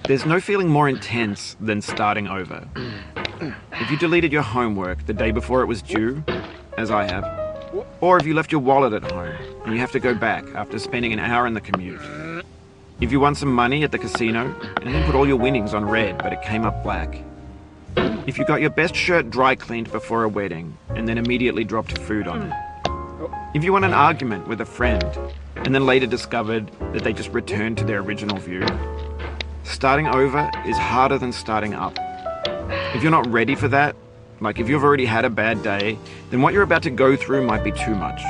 There's no feeling more intense than starting over. If you deleted your homework the day before it was due, as I have, or if you left your wallet at home and you have to go back after spending an hour in the commute. If you won some money at the casino and then put all your winnings on red but it came up black. If you got your best shirt dry cleaned before a wedding and then immediately dropped food on it. If you won an argument with a friend and then later discovered that they just returned to their original view. Starting over is harder than starting up. If you're not ready for that, like if you've already had a bad day, then what you're about to go through might be too much.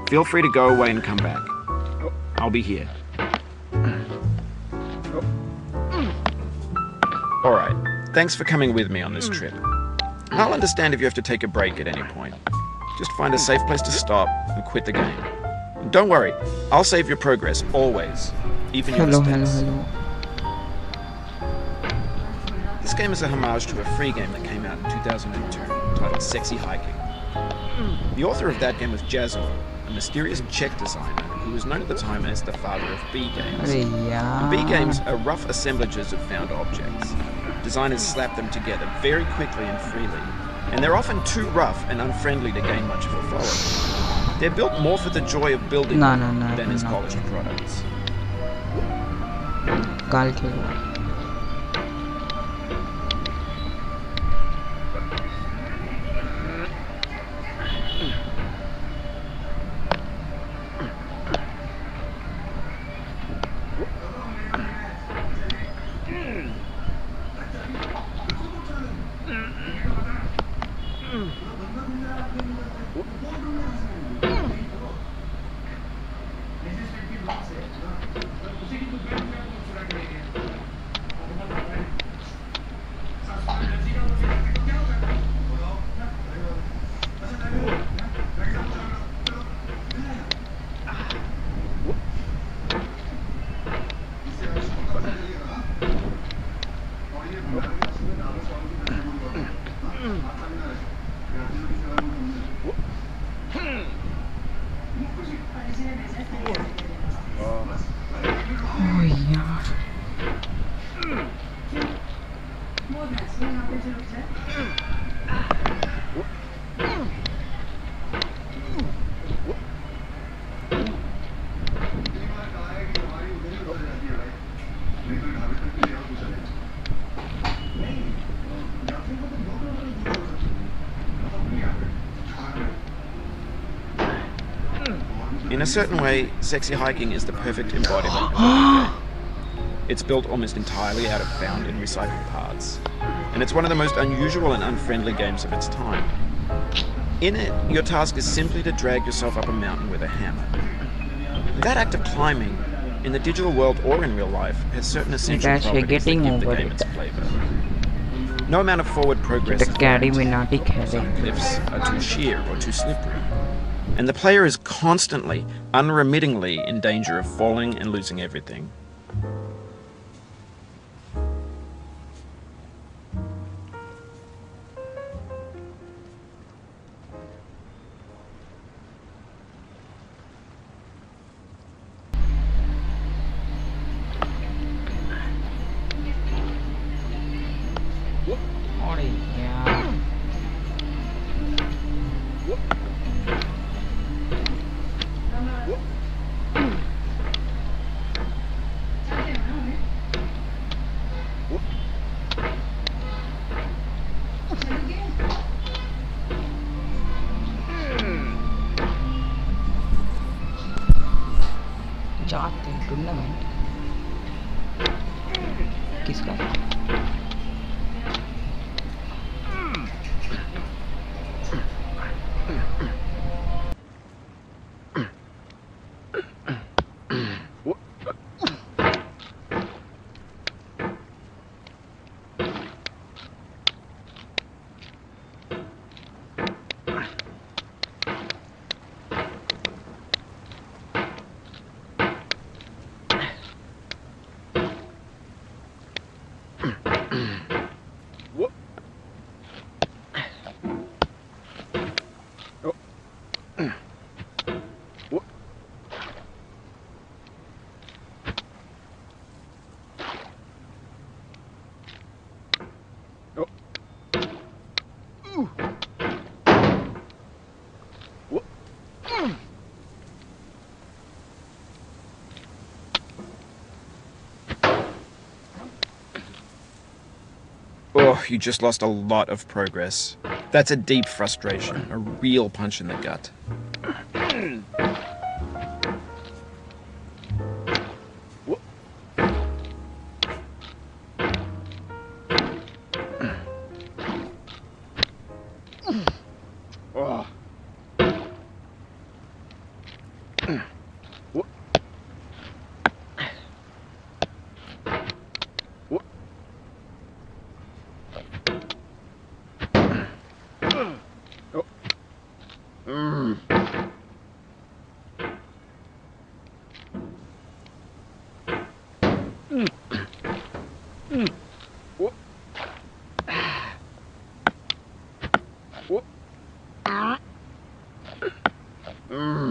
Feel free to go away and come back. I'll be here. Alright, thanks for coming with me on this trip. I'll understand if you have to take a break at any point. Just find a safe place to stop and quit the game. And don't worry, I'll save your progress, always. Even your mistakes. This game is a homage to a free game that came out in 2002, titled Sexy Hiking. The author of that game was Jazzo, a mysterious Czech designer who was known at the time as the father of B games. B games are rough assemblages of found objects. Designers slap them together very quickly and freely, and they're often too rough and unfriendly to gain much of a following. They're built more for the joy of building than as polished products. In a certain way, Sexy Hiking is the perfect embodiment of the game. It's built almost entirely out of found and recycled parts, and it's one of the most unusual and unfriendly games of its time. In it, your task is simply to drag yourself up a mountain with a hammer. That act of climbing, in the digital world or in real life, has certain essential properties that give the game its flavor. No amount of forward progress is warranted. Some cliffs are too sheer or too slippery. And the player is constantly, unremittingly in danger of falling and losing everything. Tournament किसका Oh, you just lost a lot of progress. That's a deep frustration, a real punch in the gut.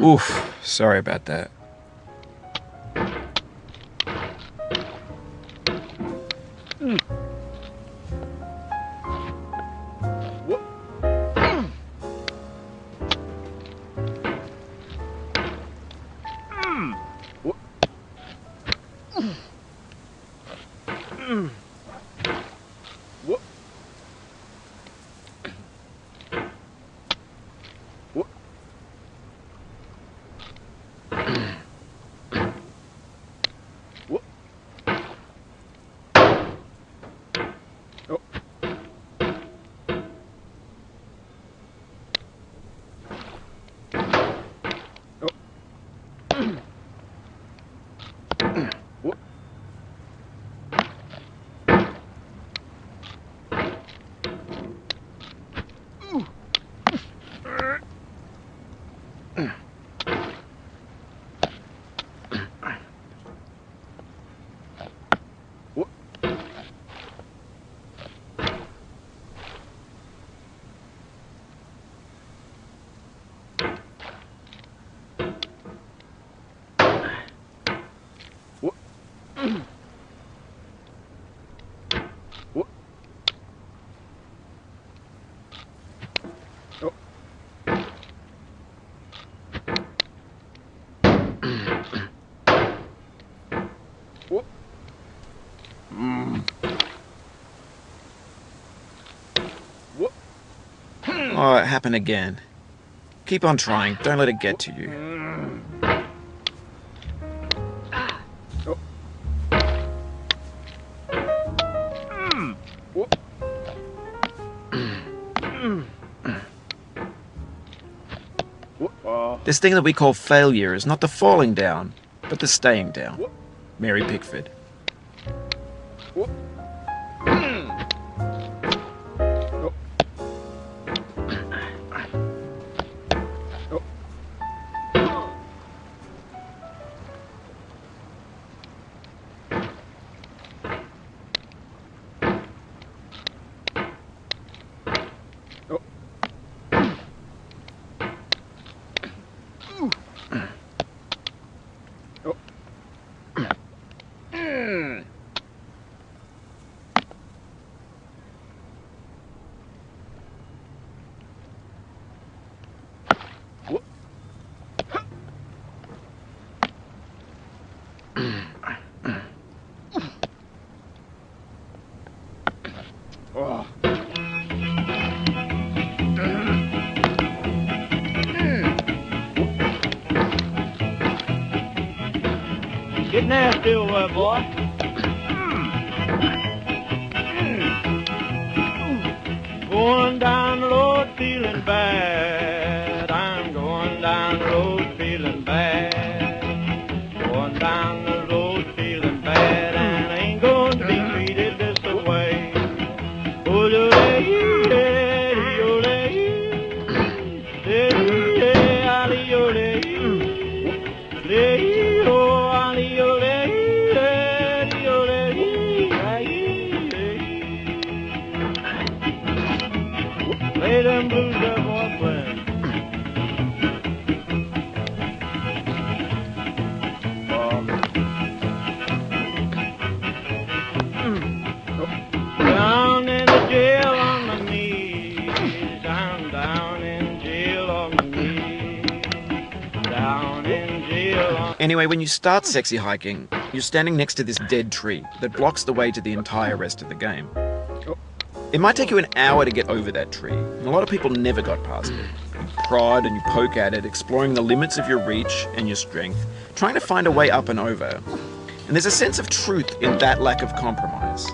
Oof, sorry about that. Oh, it happened again. Keep on trying. Don't let it get to you. This thing that we call failure is not the falling down, but the staying down. Mary Pickford. Get nasty over there, boy. Going down the road feeling bad. I'm going down the road feeling bad. Going down the road feeling bad, and I ain't going to be treated this way. Oh, play them blues that boy playing. Down in the jail on my knees. I'm down in jail on my knees. Down in jail on... Anyway, when you start sexy hiking, you're standing next to this dead tree that blocks the way to the entire rest of the game. It might take you an hour to get over that tree, and a lot of people never got past it. You prod and you poke at it, exploring the limits of your reach and your strength, trying to find a way up and over. And there's a sense of truth in that lack of compromise.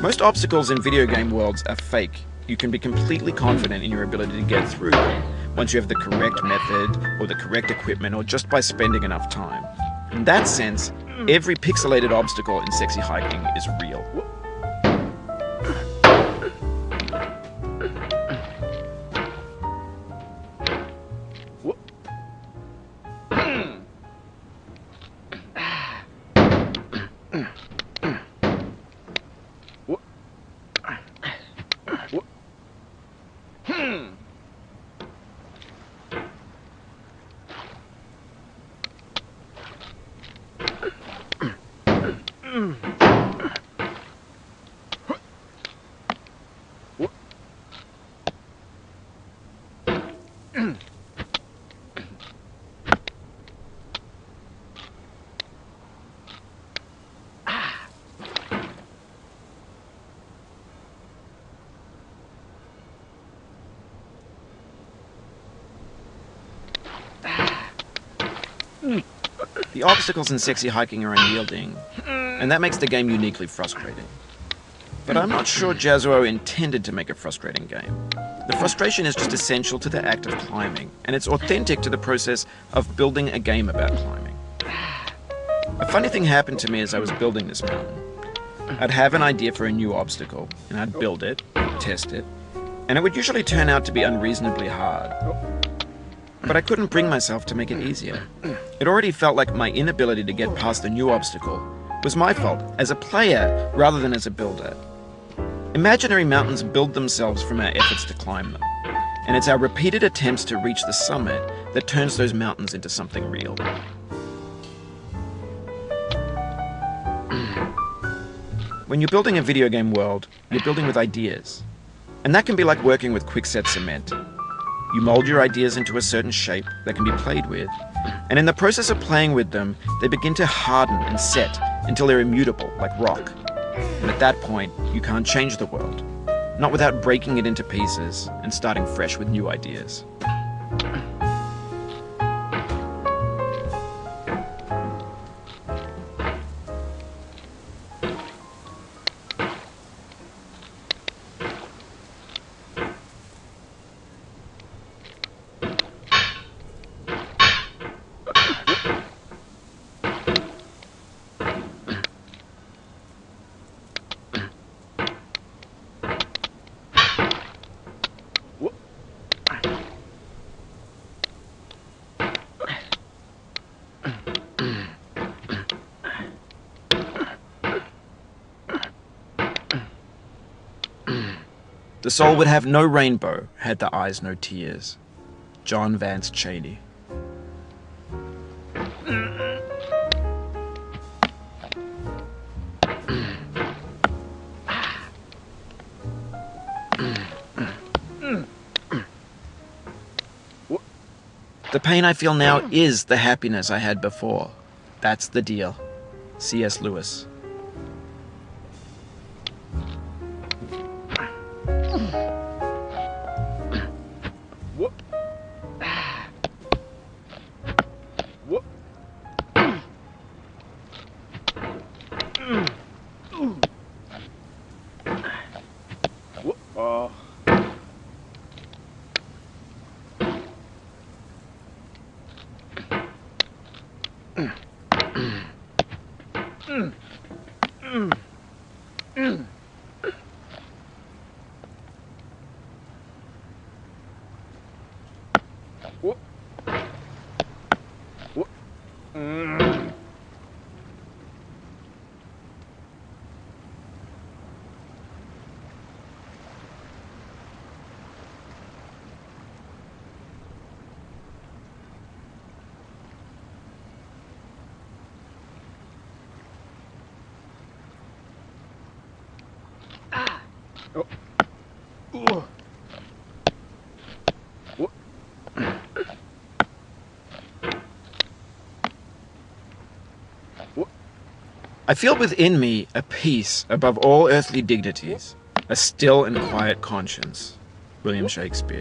Most obstacles in video game worlds are fake. You can be completely confident in your ability to get through them once you have the correct method or the correct equipment or just by spending enough time. In that sense, every pixelated obstacle in Sexy Hiking is real. The obstacles in Sexy Hiking are unyielding, and that makes the game uniquely frustrating. But I'm not sure Jazzuo intended to make a frustrating game. The frustration is just essential to the act of climbing, and it's authentic to the process of building a game about climbing. A funny thing happened to me as I was building this mountain. I'd have an idea for a new obstacle, and I'd build it, test it, and it would usually turn out to be unreasonably hard. But I couldn't bring myself to make it easier. It already felt like my inability to get past the new obstacle was my fault as a player rather than as a builder. Imaginary mountains build themselves from our efforts to climb them, and it's our repeated attempts to reach the summit that turns those mountains into something real. When you're building a video game world, you're building with ideas. And that can be like working with quickset cement. You mold your ideas into a certain shape that can be played with, and in the process of playing with them, they begin to harden and set until they're immutable, like rock. And at that point, you can't change the world, not without breaking it into pieces and starting fresh with new ideas. The soul would have no rainbow, had the eyes no tears. John Vance Cheney. The pain I feel now is the happiness I had before. That's the deal. C.S. Lewis. I feel within me a peace above all earthly dignities, A still and quiet conscience. William Shakespeare.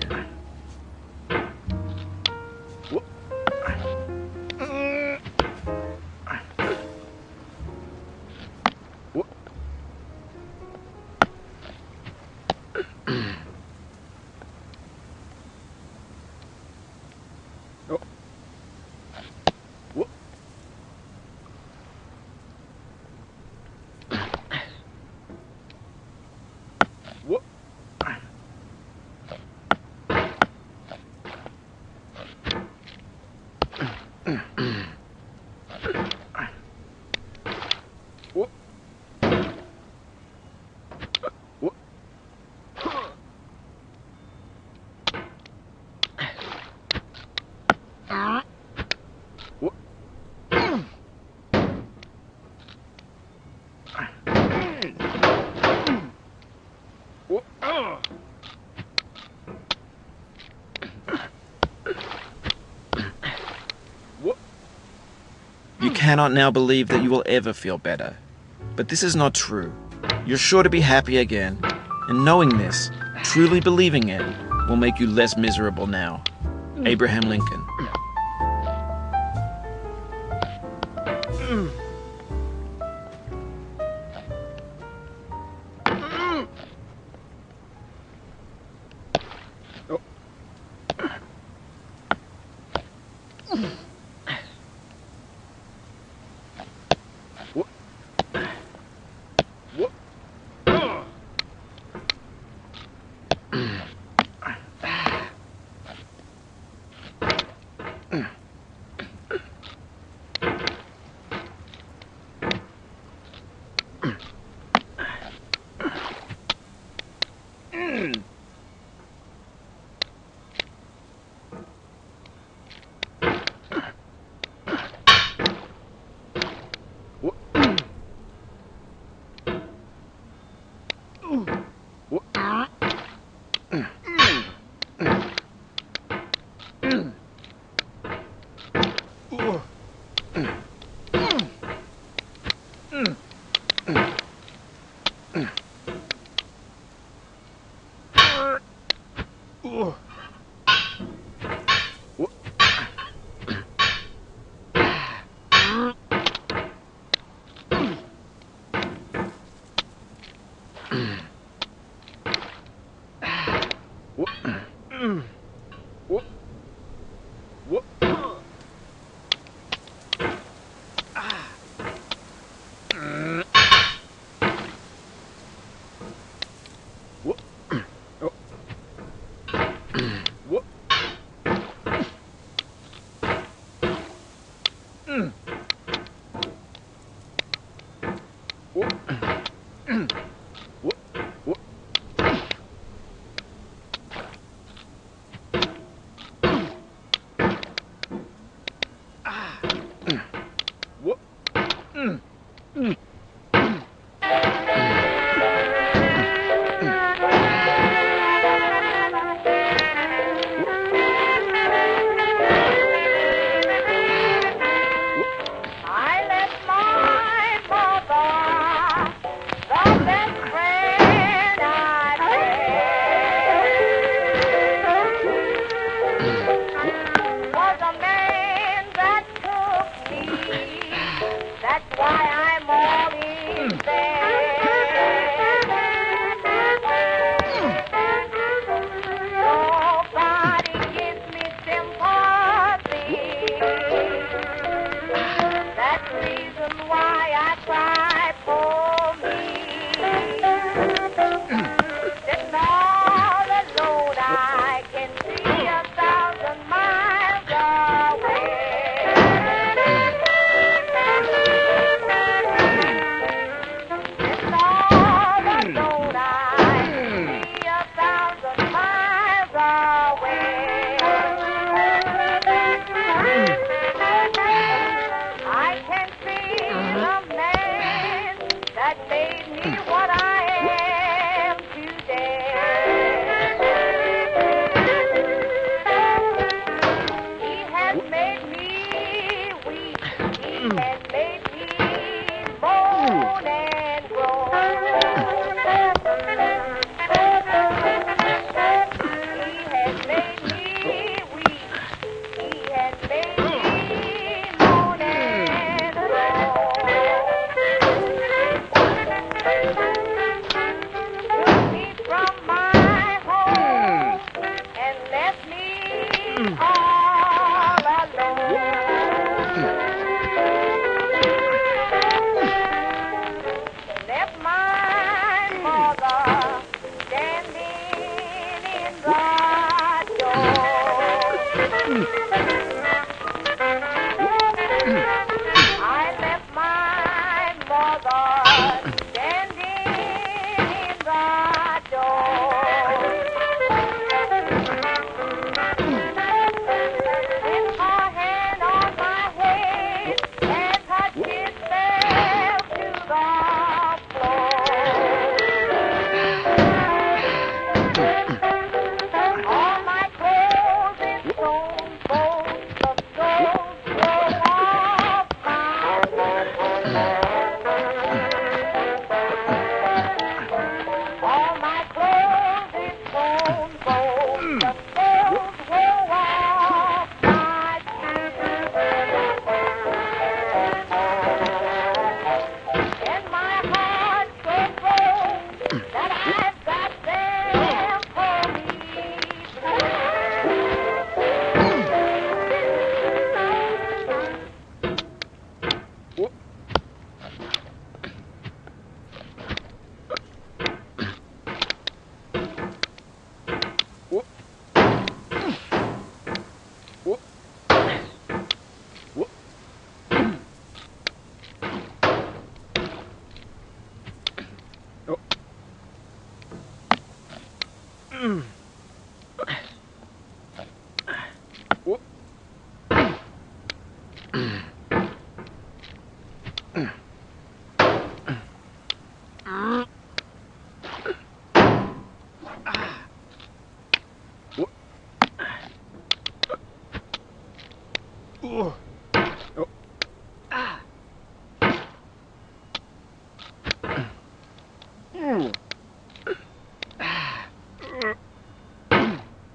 You cannot now believe that you will ever feel better. But this is not true. You're sure to be happy again. And knowing this, truly believing it, will make you less miserable now. Abraham Lincoln.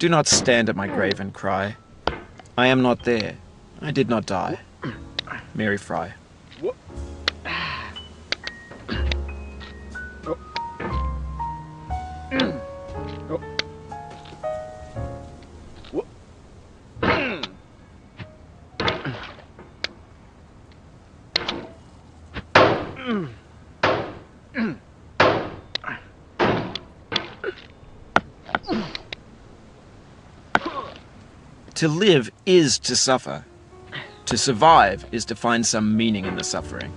Do not stand at my grave and cry. I am not there. I did not die. Mary Fry. To live is to suffer. To survive is to find some meaning in the suffering.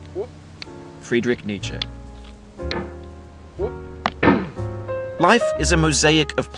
Friedrich Nietzsche. Life is a mosaic of